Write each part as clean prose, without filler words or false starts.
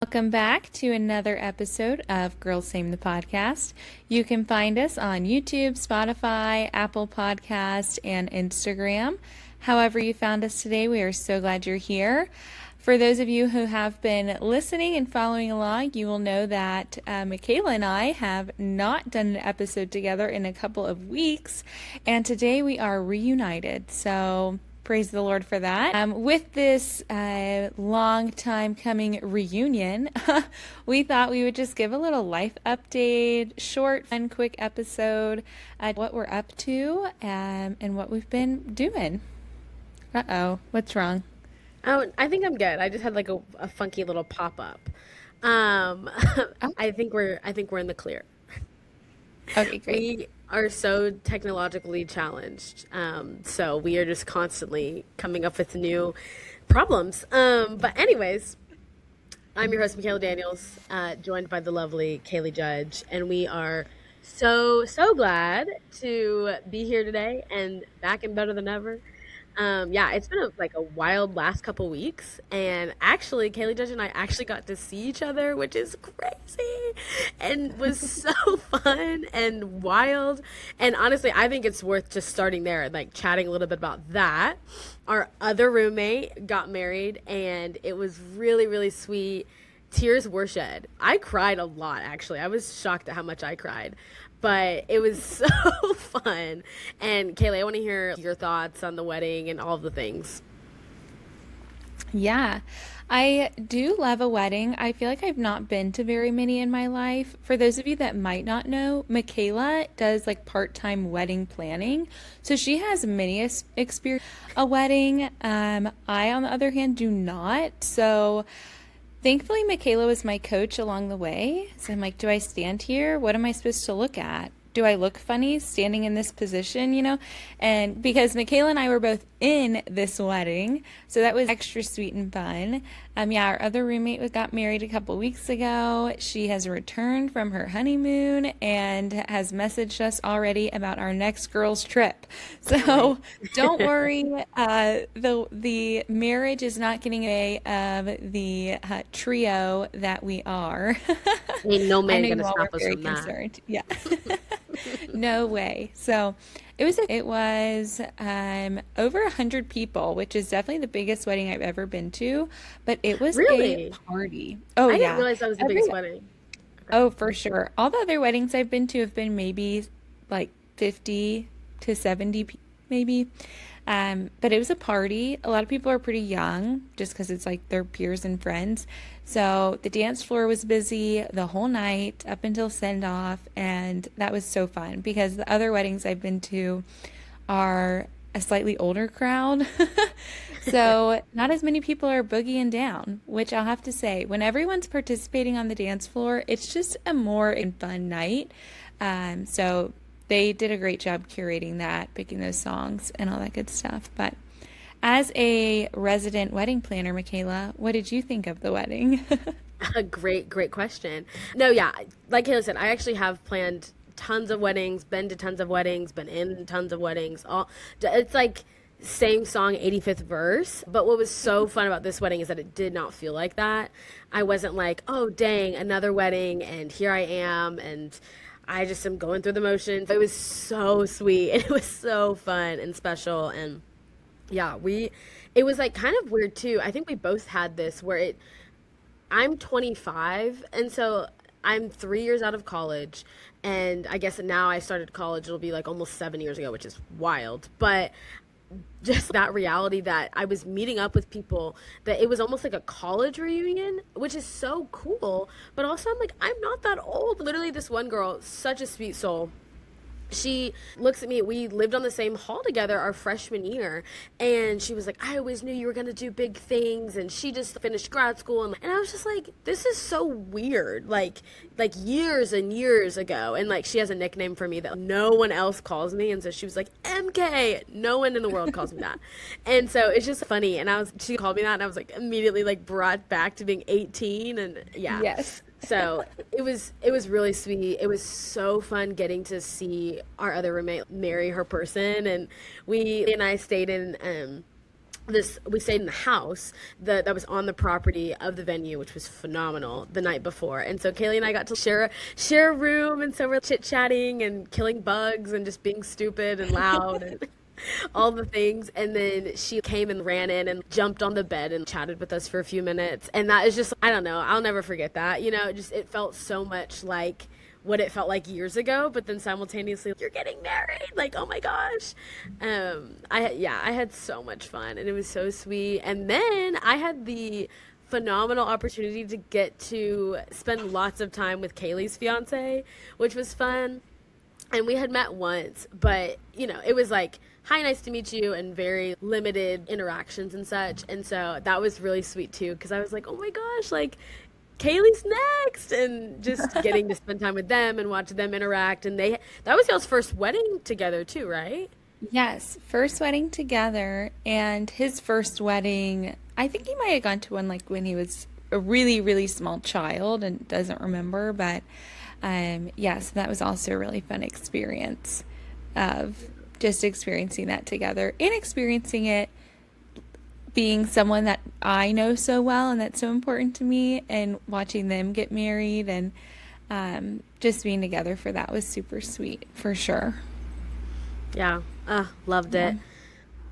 Welcome back to another episode of Girls Same the Podcast. You can find us on YouTube, Spotify, Apple Podcast, and Instagram. However you found us today, we are so glad you're here. For those of you who have been listening and following along, you will know that Michaela and I have not done an episode together in a couple of weeks, and today we are reunited. So praise the Lord for that. With this long time coming reunion, we thought we would just give a little life update, short, fun, quick episode, what we're up to and what we've been doing. Uh-oh, what's wrong? Oh, I think I'm good. I just had like a funky little pop up. Oh, I think we're in the clear. okay, great. We are so technologically challenged. So we are just constantly coming up with new problems. But anyways, I'm your host, Michaela Daniels, joined by the lovely Kaylee Judge, and we are so glad to be here today and back and better than ever. Yeah, it's been like a wild last couple weeks, and actually, Kaylee Judge and I actually got to see each other, which is crazy, and was so fun and wild. And honestly, I think it's worth just starting there and like chatting a little bit about that. Our other roommate got married, and it was really sweet. Tears were shed. I cried a lot, actually. I was shocked at how much I cried, but it was so fun. And Kaylee, I want to hear your thoughts on the wedding and all the things. Yeah, I do love a wedding. I feel like I've not been to very many in my life. For those of you that might not know, Michaela does like part-time wedding planning. So she has many experience a wedding. I, on the other hand, do not. So thankfully, Michaela was my coach along the way. So I'm like, do I stand here? What am I supposed to look at? Do I look funny standing in this position, And because Michaela and I were both in this wedding, so that was extra sweet and fun. Yeah, our other roommate got married a couple weeks ago. She has returned from her honeymoon and has messaged us already about our next girls' trip. Can't wait. So don't worry, the marriage is not getting away of the trio that we are. Ain't no I man know gonna you all were stop us very from that. concerned. Yeah. No way. So it was over 100 people, which is definitely the biggest wedding I've ever been to, but it was a Really? party. Oh I didn't yeah. realize that was the Every biggest wedding. Okay. Oh, for sure. All the other weddings I've been to have been maybe like 50 to 70 maybe. But it was a party. A lot of people are pretty young just because it's like their peers and friends. So the dance floor was busy the whole night up until send off. And that was so fun because the other weddings I've been to are a slightly older crowd. So not as many people are boogieing down, which I'll have to say, when everyone's participating on the dance floor, it's just a more fun night. So they did a great job curating that, picking those songs and all that good stuff. But as a resident wedding planner, Michaela, what did you think of the wedding? A great question. No, yeah, like Kayla said, I actually have planned tons of weddings, been to tons of weddings, been in tons of weddings. All it's like same song, 85th verse. But what was so fun about this wedding is that it did not feel like that. I wasn't like, oh dang, another wedding, and here I am, and I just am going through the motions. It was so sweet, and it was so fun and special, and yeah, it was like kind of weird too. I think we both had this where I'm 25, and so I'm 3 years out of college, and I guess now I started college. It'll be like almost 7 years ago, which is wild. But just that reality that I was meeting up with people that it was almost like a college reunion, which is so cool. But also, I'm like, I'm not that old. Literally, this one girl, such a sweet soul, she looks at me. We lived on the same hall together our freshman year, and she was like, I always knew you were going to do big things. And she just finished grad school, and I was just like, this is so weird, like years and years ago. And like, she has a nickname for me that no one else calls me, and so she was like, MK. No one in the world calls me that. And so it's just funny. And she called me that, and I was like immediately like brought back to being 18. And yeah, Yes. so it was really sweet. It was so fun getting to see our other roommate marry her person, and we and I stayed in this we stayed in the house that was on the property of the venue, which was phenomenal the night before. And so Kaylee and I got to share a room, and so we're chit chatting and killing bugs and just being stupid and loud and all the things. And then she came and ran in and jumped on the bed and chatted with us for a few minutes. And that is just, I don't know, I'll never forget that. It felt so much like what it felt like years ago, but then simultaneously, you're getting married. Like, oh my gosh. I had so much fun, and it was so sweet. And then I had the phenomenal opportunity to get to spend lots of time with Kaylee's fiance, which was fun. And we had met once, but it was like, hi, nice to meet you, and very limited interactions and such. And so that was really sweet too, because I was like, oh my gosh, like Kaylee's next, and just getting to spend time with them and watch them interact. And that was y'all's first wedding together too, right? Yes, first wedding together, and his first wedding, I think he might have gone to one like when he was a really, really small child and doesn't remember, but yes, that was also a really fun experience of just experiencing that together and experiencing it being someone that I know so well and that's so important to me, and watching them get married and just being together for that was super sweet for sure. Yeah, loved Yeah. it.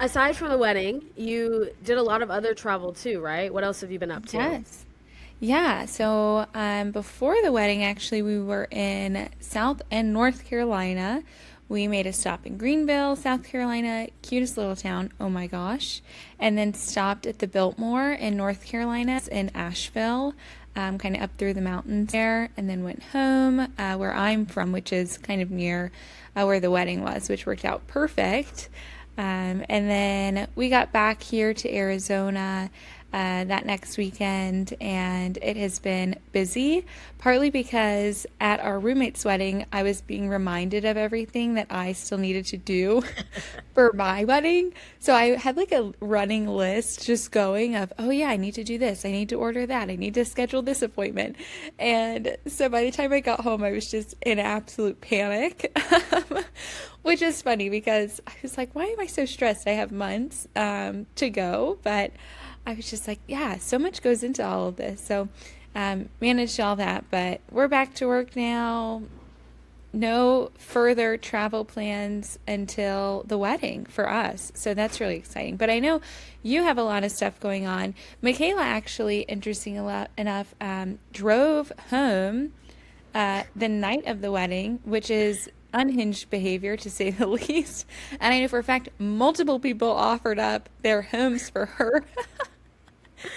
Aside from the wedding, you did a lot of other travel too, right? What else have you been up to? Yes. Yeah. So before the wedding, actually, we were in South and North Carolina. We made a stop in Greenville, South Carolina, cutest little town. Oh my gosh. And then stopped at the Biltmore in North Carolina in Asheville, kind of up through the mountains there, and then went home where I'm from, which is kind of near where the wedding was, which worked out perfect. And then we got back here to Arizona that next weekend, and it has been busy, partly because at our roommate's wedding, I was being reminded of everything that I still needed to do for my wedding. So I had like a running list just going of, oh yeah, I need to do this, I need to order that, I need to schedule this appointment. And so by the time I got home, I was just in absolute panic. Which is funny because I was like, why am I so stressed? I have months to go, but I was just like, yeah, so much goes into all of this. So managed all that, but we're back to work now. No further travel plans until the wedding for us. So that's really exciting. But I know you have a lot of stuff going on. Michaela actually, interesting enough, drove home the night of the wedding, which is unhinged behavior to say the least. And I know for a fact multiple people offered up their homes for her,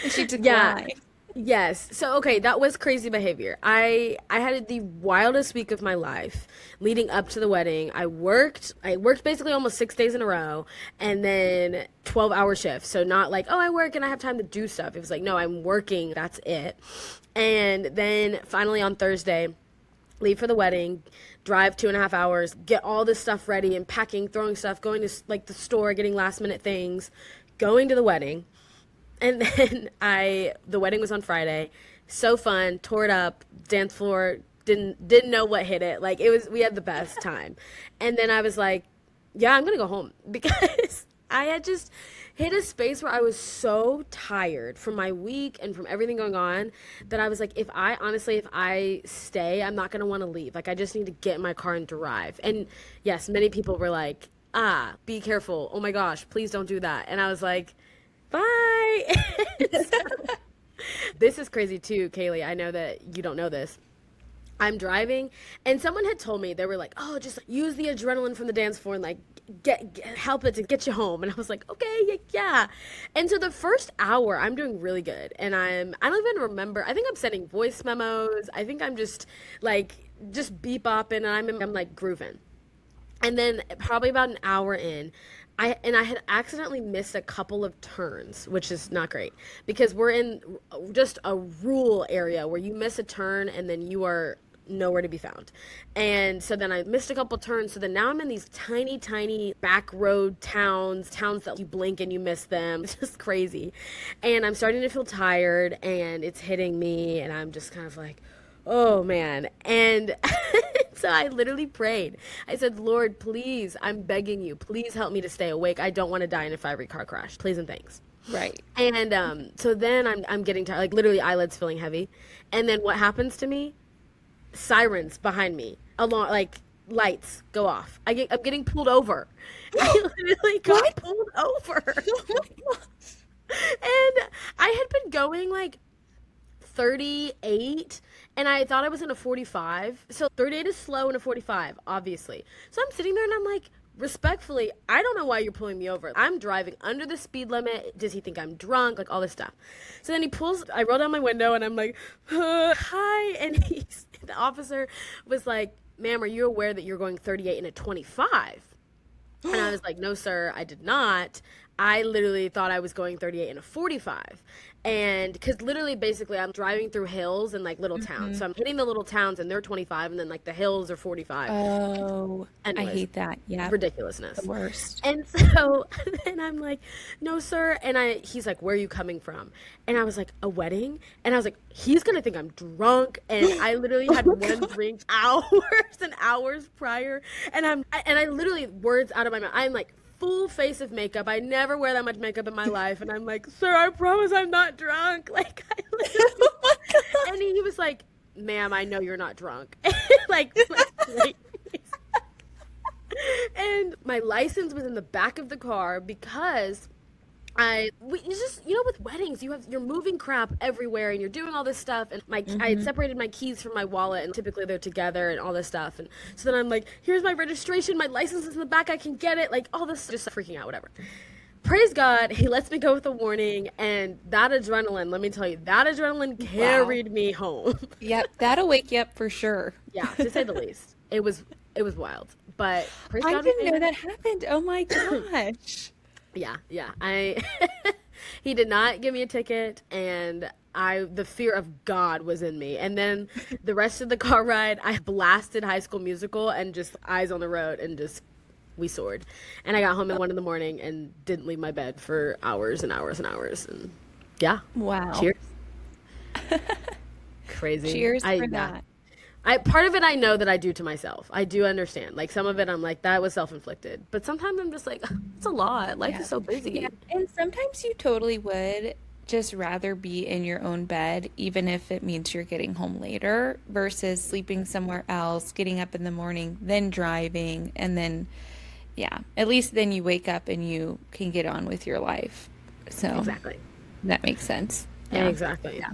and she Yeah, declined. yes. So okay, that was crazy behavior. I had the wildest week of my life leading up to the wedding. I worked basically almost 6 days in a row, and then 12-hour shifts. So not like, oh, I work and I have time to do stuff. It was like, no, I'm working, that's it. And then finally on Thursday, leave for the wedding, drive 2.5 hours, get all this stuff ready and packing, throwing stuff, going to like the store, getting last minute things, going to the wedding. And then the wedding was on Friday. So fun, tore it up, dance floor, didn't know what hit it. Like we had the best time. And then I was like, yeah, I'm gonna go home because I had just hit a space where I was so tired from my week and from everything going on that I was like, if I stay, I'm not gonna want to leave. Like I just need to get in my car and drive. And yes, many people were like, be careful. Oh my gosh, please don't do that. And I was like, bye. This is crazy too, Kaylee. I know that you don't know this. I'm driving, and someone had told me, they were like, "Oh, just use the adrenaline from the dance floor and like help it to get you home." And I was like, "Okay, yeah, yeah." And so the first hour, I'm doing really good, and I don't even remember. I think I'm sending voice memos. I think I'm just beep bopping, and I'm like grooving. And then probably about an hour in, I had accidentally missed a couple of turns, which is not great because we're in just a rural area where you miss a turn and then you are nowhere to be found. And so then I missed a couple turns. So then now I'm in these tiny, tiny back road towns that you blink and you miss them. It's just crazy. And I'm starting to feel tired and it's hitting me and I'm just kind of like, oh man. And so I literally prayed. I said, Lord, please, I'm begging you, please help me to stay awake. I don't want to die in a fiery car crash. Please and thanks. Right. And so then I'm getting tired, like literally eyelids feeling heavy. And then what happens to me? Sirens behind me, along like lights go off. I'm getting pulled over. I literally got What? pulled over. Oh my gosh. And I had been going like 38 and I thought I was in a 45. So 38 is slow in a 45, obviously. So I'm sitting there and I'm like, respectfully, I don't know why you're pulling me over. I'm driving under the speed limit. Does he think I'm drunk? Like all this stuff. So then I roll down my window and I'm like, hi. And the officer was like, ma'am, are you aware that you're going 38 in a 25? And I was like, no, sir, I did not. I literally thought I was going 38 in a 45. And because literally, basically, I'm driving through hills and like little towns. So I'm hitting the little towns and they're 25, and then like the hills are 45. Oh, I Anyways, hate that. Yeah. ridiculousness. The worst. And so then I'm like, no, sir. And he's like, where are you coming from? And I was like, a wedding? And I was like, he's going to think I'm drunk. And I literally Oh had my one God. drink hours and hours prior. And I literally, words out of my mouth, I'm like, full face of makeup. I never wear that much makeup in my life. And I'm like, sir, I promise I'm not drunk. Like, I literally, Oh my God. and he was like, ma'am, I know you're not drunk. Like, and my license was in the back of the car because it's just, with weddings, you're moving crap everywhere and you're doing all this stuff. And I had separated my keys from my wallet and typically they're together and all this stuff. And so then I'm like, here's my registration. My license is in the back. I can get it. Like all this, just freaking out, whatever. Praise God, he lets me go with a warning, and that adrenaline, let me tell you, that adrenaline Wow. carried me home. Yep. That'll wake you up for sure. Yeah, to say the least. It was wild. But praise I God we didn't made know it. that happened. Oh my gosh. Yeah, yeah. He did not give me a ticket, and the fear of God was in me. And then the rest of the car ride, I blasted High School Musical and just eyes on the road and just we soared. And I got home at 1 in the morning and didn't leave my bed for hours and hours and hours. And yeah, Wow. cheers. Crazy. Cheers for Yeah. that. I part of it I know that I do to myself. I do understand. Like some of it I'm like that was self-inflicted. But sometimes I'm just like it's a lot. Life Yeah. is so Yeah. busy. And sometimes you totally would just rather be in your own bed, even if it means you're getting home later, versus sleeping somewhere else, getting up in the morning, then driving, and then, yeah, at least then you wake up and you can get on with your life. So Exactly. that makes sense. Yeah, Yeah. exactly. Yeah.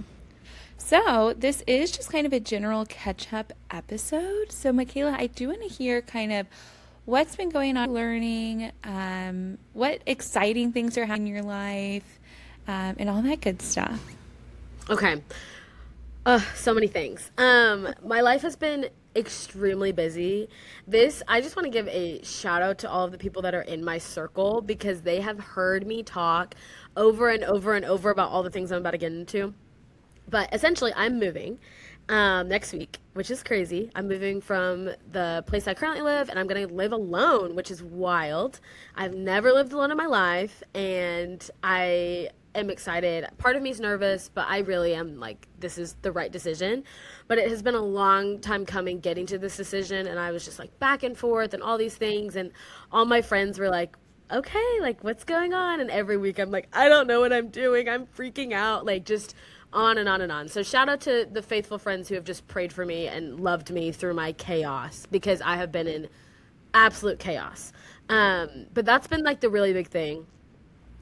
So, this is just kind of a general catch up episode. So, Michaela, I do want to hear kind of what's been going on learning, what exciting things are happening in your life, and all that good stuff. Okay. So many things. My life has been extremely busy. I just want to give a shout out to all of the people that are in my circle because they have heard me talk over and over and over about all the things I'm about to get into. But essentially, I'm moving next week, which is crazy. I'm moving from the place I currently live, and I'm going to live alone, which is wild. I've never lived alone in my life, and I am excited. Part of me is nervous, but I really am like, this is the right decision. But it has been a long time coming getting to this decision, and I was just like back and forth and all these things, and all my friends were like, okay, like what's going on? And every week I'm like, I don't know what I'm doing. I'm freaking out. Like just on and on and on. So shout out to the faithful friends who have just prayed for me and loved me through my chaos because I have been in absolute chaos. But that's been like the really big thing.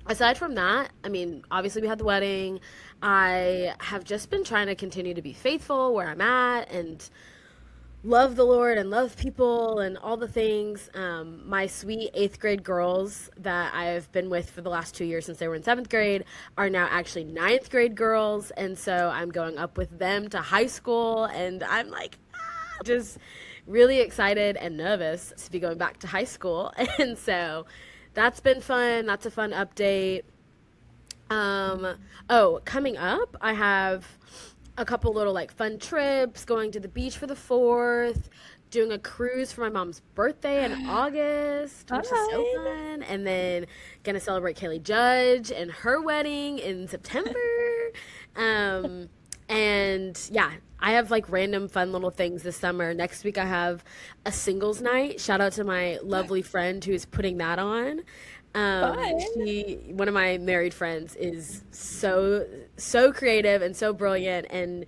Aside from that, I mean, obviously we had the wedding. I have just been trying to continue to be faithful where I'm at and love the Lord and love people and all the things. My sweet eighth grade girls that I've been with for the last 2 years since they were in seventh grade are now actually ninth grade girls. And so I'm going up with them to high school. And I'm like, just really excited and nervous to be going back to high school. And so that's been fun. That's a fun update. Coming up, I have a couple little like fun trips, going to the beach for the 4th, doing a cruise for my mom's birthday in August, which is so Fun. fun, and then gonna celebrate Kaylee Judge and her wedding in September. Um, and yeah, I have like random fun little things this summer. Next week I have a singles night. Shout out to my lovely friend who's putting that on. Fun. One of my married friends is so creative and so brilliant and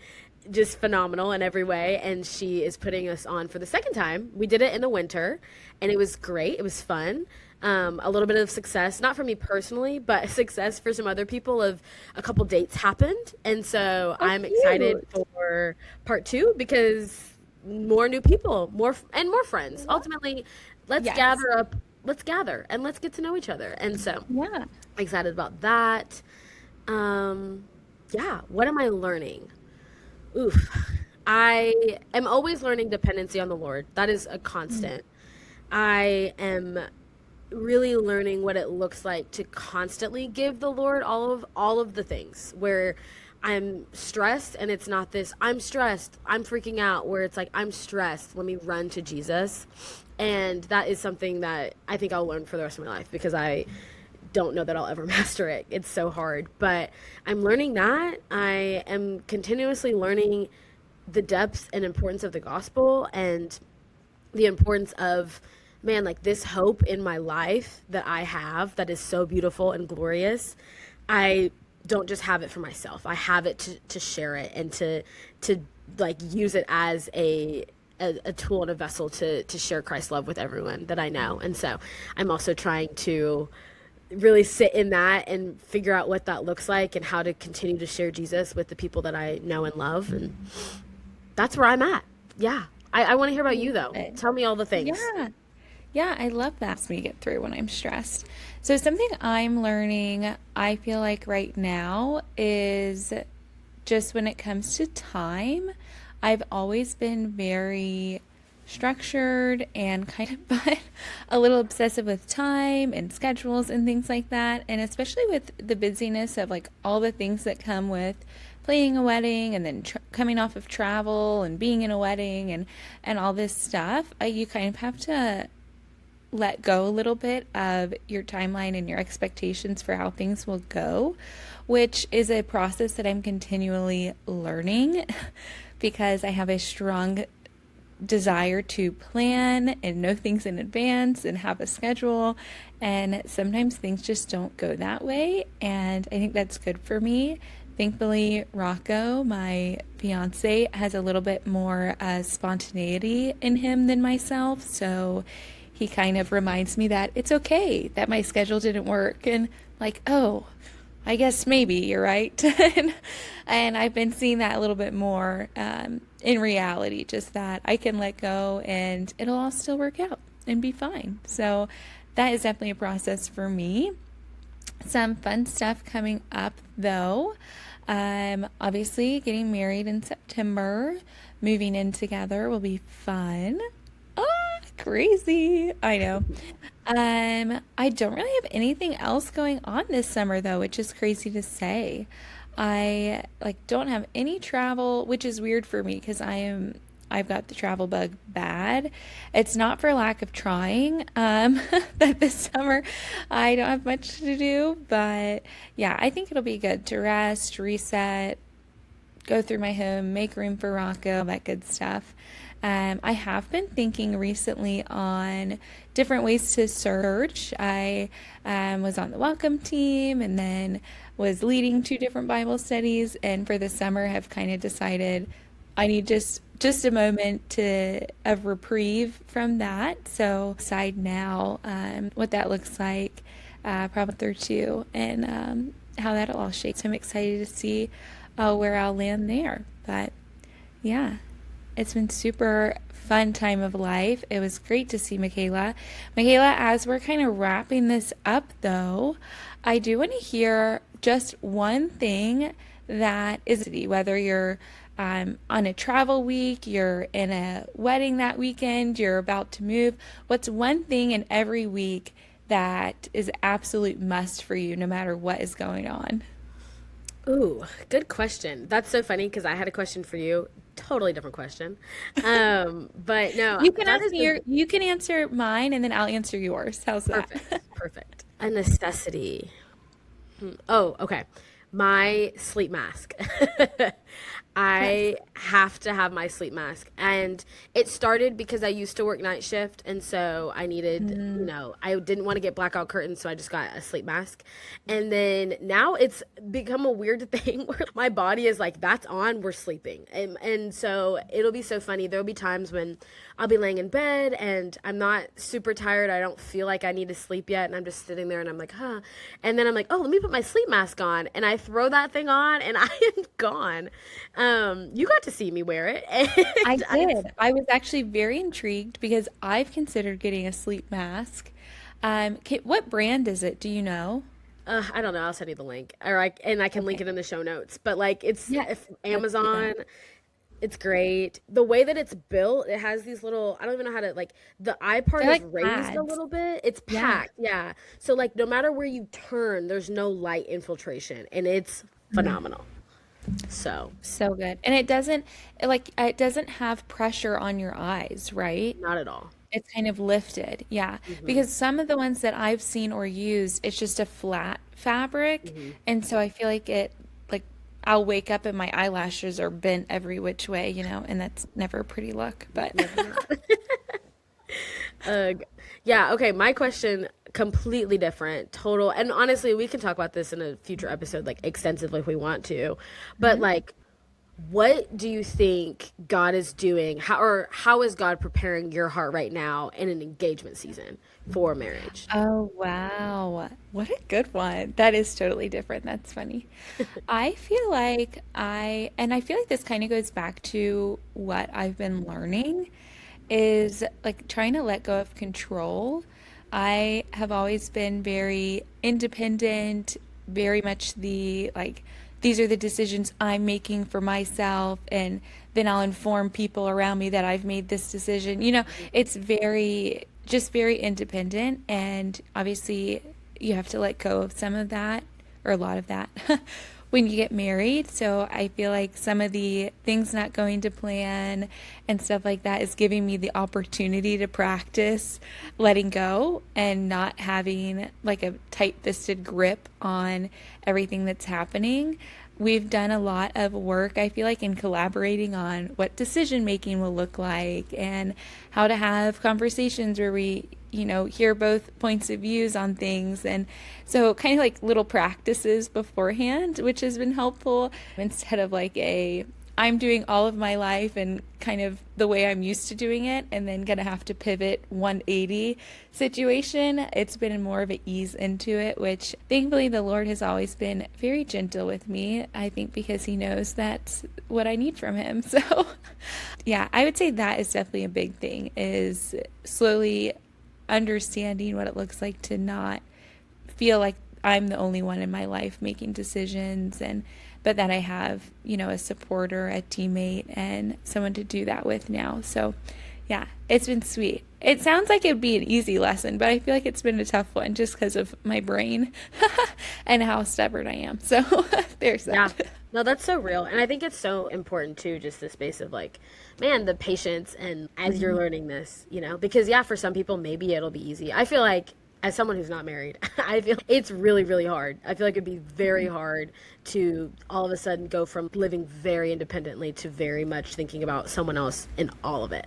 just phenomenal in every way. And she is putting us on for the second time. We did it in the winter, and it was great. It was fun. A little bit of success, not for me personally, but success for some other people. Of a couple dates happened, and so Oh, I'm excited cute. for part two because more new people, more friends. Ultimately, let's Yes. gather up, let's gather, and let's get to know each other. And so Yeah. excited about that. Um, yeah, what am I learning? Oof. I am always learning dependency on the Lord. That is a Mm. constant. I am really learning what it looks like to constantly give the Lord all of the things where I'm stressed and it's not this I'm stressed, I'm freaking out, where it's like I'm stressed, let me run to Jesus. And that is something that I think I'll learn for the rest of my life because I don't know that I'll ever master it. It's so hard, but I'm learning that. I am continuously learning the depths and importance of the gospel and the importance of, man, like this hope in my life that I have that is so beautiful and glorious. I don't just have it for myself. I have it to share it and to like use it as a tool and a vessel to share Christ's love with everyone that I know. And so I'm also trying to really sit in that and figure out what that looks like and how to continue to share Jesus with the people that I know and love. And that's where I'm at. Yeah. I want to hear about you though. Good. Tell me all the things. Yeah. Yeah, I love that. Helps me get through when I'm stressed. So something I'm learning, I feel like right now is just when it comes to time, I've always been very structured and kind of but a little obsessive with time and schedules and things like that. And especially with the busyness of like all the things that come with planning a wedding and then coming off of travel and being in a wedding and all this stuff, you kind of have to let go a little bit of your timeline and your expectations for how things will go, which is a process that I'm continually learning because I have a strong desire to plan and know things in advance and have a schedule. And sometimes things just don't go that way. And I think that's good for me. Thankfully, Rocco, my fiance, has a little bit more spontaneity in him than myself. So he kind of reminds me that it's okay that my schedule didn't work. And like, oh, I guess maybe you're right. And I've been seeing that a little bit more in reality, just that I can let go and it'll all still work out and be fine. So that is definitely a process for me. Some fun stuff coming up though. Obviously, getting married in September, moving in together will be fun. Ah, crazy. I know. I don't really have anything else going on this summer though, which is crazy to say. I like don't have any travel, which is weird for me because I've got the travel bug bad. It's not for lack of trying, that this summer I don't have much to do, but yeah, I think it'll be good to rest, reset, go through my home, make room for Rocco, all that good stuff. I have been thinking recently on different ways to search. I was on the welcome team and then was leading two different Bible studies, and for the summer have kind of decided I need just a moment to of reprieve from that. So decide now what that looks like, probably through two, and how that'll all shake. So I'm excited to see where I'll land there. But yeah, it's been super fun time of life. It was great to see Michaela. Michaela, as we're kind of wrapping this up though, I do want to hear just one thing that is whether you're on a travel week, you're in a wedding that weekend, you're about to move. What's one thing in every week that is absolute must for you no matter what is going on? Ooh, good question. That's so funny because I had a question for you. Totally different question. But no, You can that ask is me a you can answer mine and then I'll answer yours. How's that? perfect, perfect. A necessity. Oh, okay. My sleep mask. Yes. I have to have my sleep mask. And it started because I used to work night shift. And so I needed, I didn't want to get blackout curtains. So I just got a sleep mask. And then now it's become a weird thing where my body is like, that's on, we're sleeping. And so it'll be so funny. There'll be times when I'll be laying in bed and I'm not super tired. I don't feel like I need to sleep yet. And I'm just sitting there and I'm like, huh. And then I'm like, oh, let me put my sleep mask on. And I throw that thing on and I am gone. You got to see me wear it. I And did. I was actually very intrigued because I've considered getting a sleep mask. What brand is it? Do you know? I don't know. I'll send you the link, and I can link Okay. it in the show notes. But like, it's Yeah, if let's do that. Amazon. It's great. The way that it's built, it has these little, I don't even know how to, like, the eye part They're is like raised a pads. little bit. It's Yeah. packed, yeah. So, like, no matter where you turn, there's no light infiltration, and it's Mm, phenomenal. So, so good. And it doesn't have pressure on your eyes, right? not at all. It's kind of lifted. Yeah. Hmm. Because some of the ones that I've seen or used, it's just a flat fabric. Hmm. And so I feel like I'll wake up and my eyelashes are bent every which way, and that's never a pretty look. But Never know. Uh, yeah, okay, my question completely different, total. And honestly, we can talk about this in a future episode, like, extensively if we want to. But, Mhm. like, what do you think God is doing? How is God preparing your heart right now in an engagement season for marriage? Oh, wow. What a good one. That is totally different. That's funny. I feel like this kind of goes back to what I've been learning is like trying to let go of control. I have always been very independent, very much the like, these are the decisions I'm making for myself, and then I'll inform people around me that I've made this decision. It's just very independent, and obviously you have to let go of some of that or a lot of that when you get married. So I feel like some of the things not going to plan and stuff like that is giving me the opportunity to practice letting go and not having like a tight-fisted grip on everything that's happening. We've done a lot of work, I feel like, in collaborating on what decision making will look like and how to have conversations where we, hear both points of views on things. And so kind of like little practices beforehand, which has been helpful instead of like I'm doing all of my life and kind of the way I'm used to doing it and then gonna have to pivot 180 situation. It's been more of an ease into it, which thankfully the Lord has always been very gentle with me. I think because he knows that's what I need from him. So yeah, I would say that is definitely a big thing is slowly understanding what it looks like to not feel like I'm the only one in my life making decisions, and but that I have, a supporter, a teammate, and someone to do that with now. So yeah, it's been sweet. It sounds like it'd be an easy lesson, but I feel like it's been a tough one just because of my brain and how stubborn I am. So there's Yeah. that. No, that's so real. And I think it's so important too, just the space of like, man, the patience and as you're Mhm. learning this, because yeah, for some people, maybe it'll be easy. I feel like as someone who's not married, I feel it's really, really hard. I feel like it'd be very hard to all of a sudden go from living very independently to very much thinking about someone else in all of it.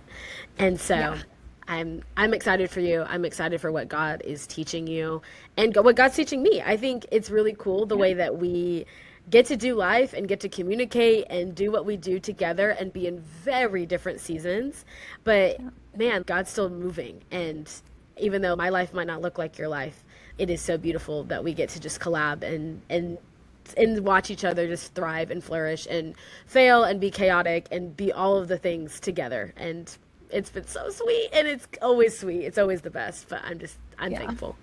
And so Yeah. I'm excited for you. I'm excited for what God is teaching you and what God's teaching me. I think it's really cool the Yeah. way that we get to do life and get to communicate and do what we do together and be in very different seasons. But Yeah. man, God's still moving. And even though my life might not look like your life, it is so beautiful that we get to just collab and watch each other just thrive and flourish and fail and be chaotic and be all of the things together. And it's been so sweet, and it's always sweet. It's always the best, but I'm Yeah. thankful.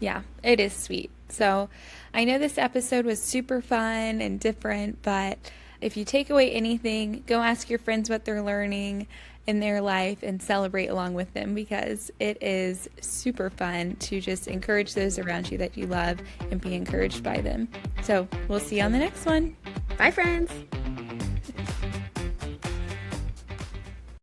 Yeah, it is sweet. So I know this episode was super fun and different, but if you take away anything, go ask your friends what they're learning in their life and celebrate along with them because it is super fun to just encourage those around you that you love and be encouraged by them. So we'll see you on the next one. Bye, friends.